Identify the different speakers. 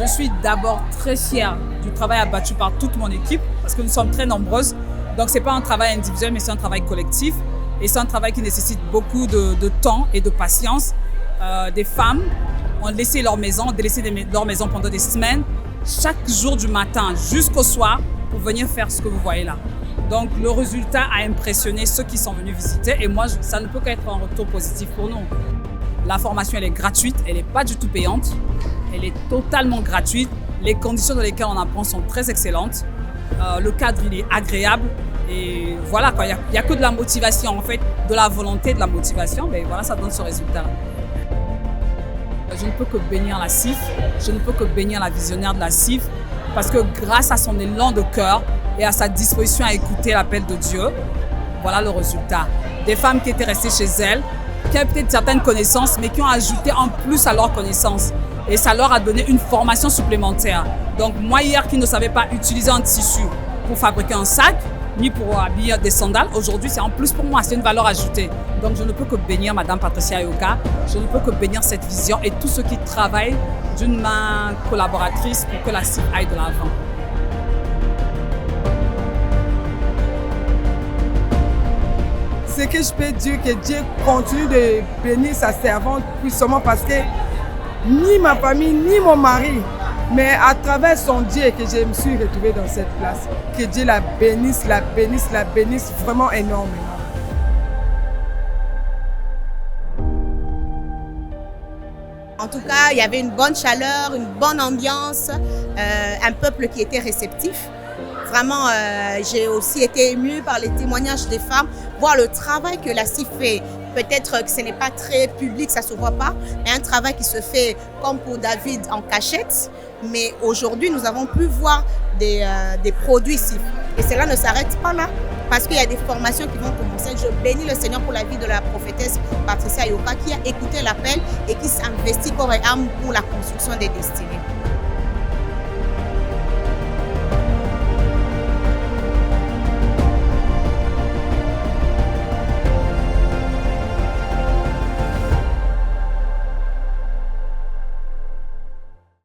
Speaker 1: Je suis d'abord très fière du travail abattu par toute mon équipe parce que nous sommes très nombreuses. Donc, ce n'est pas un travail individuel, mais c'est un travail collectif. Et c'est un travail qui nécessite beaucoup de temps et de patience. Des femmes ont laissé leur maison, délaissé leur maison pendant des semaines, chaque jour du matin jusqu'au soir pour venir faire ce que vous voyez là. Donc, le résultat a impressionné ceux qui sont venus visiter et moi, ça ne peut qu'être un retour positif pour nous. La formation, elle est gratuite, elle n'est pas du tout payante, elle est totalement gratuite. Les conditions dans lesquelles on apprend sont très excellentes. Le cadre, il est agréable et voilà, il n'y a que de la motivation en fait, de la volonté, de la motivation, mais voilà, ça donne ce résultat. Je ne peux que bénir la CIF, je ne peux que bénir la visionnaire de la CIF parce que grâce à son élan de cœur et à sa disposition à écouter l'appel de Dieu, voilà le résultat. Des femmes qui étaient restées chez elles, qui avaient peut-être certaines connaissances, mais qui ont ajouté en plus à leurs connaissances. Et ça leur a donné une formation supplémentaire. Donc moi hier qui ne savais pas utiliser un tissu pour fabriquer un sac, ni pour habiller des sandales, aujourd'hui c'est en plus pour moi, c'est une valeur ajoutée. Donc je ne peux que bénir Madame Patricia Ayoka, je ne peux que bénir cette vision et tous ceux qui travaillent d'une main collaboratrice pour que la CIF aille de l'avant.
Speaker 2: Ce que je peux dire, que Dieu continue de bénir sa servante puissamment parce que ni ma famille, ni mon mari, mais à travers son Dieu que je me suis retrouvée dans cette place. Que Dieu la bénisse, la bénisse, la bénisse vraiment énormément.
Speaker 3: En tout cas, il y avait une bonne chaleur, une bonne ambiance, un peuple qui était réceptif. Vraiment, j'ai aussi été émue par les témoignages des femmes, voir le travail que la CIF fait. Peut-être que ce n'est pas très public, ça ne se voit pas, mais un travail qui se fait comme pour David en cachette. Mais aujourd'hui, nous avons pu voir des produits CIF. Et cela ne s'arrête pas là, parce qu'il y a des formations qui vont commencer. Je bénis le Seigneur pour la vie de la prophétesse Patricia Ayoka qui a écouté l'appel et qui s'investit corps et âme pour la construction des destinées.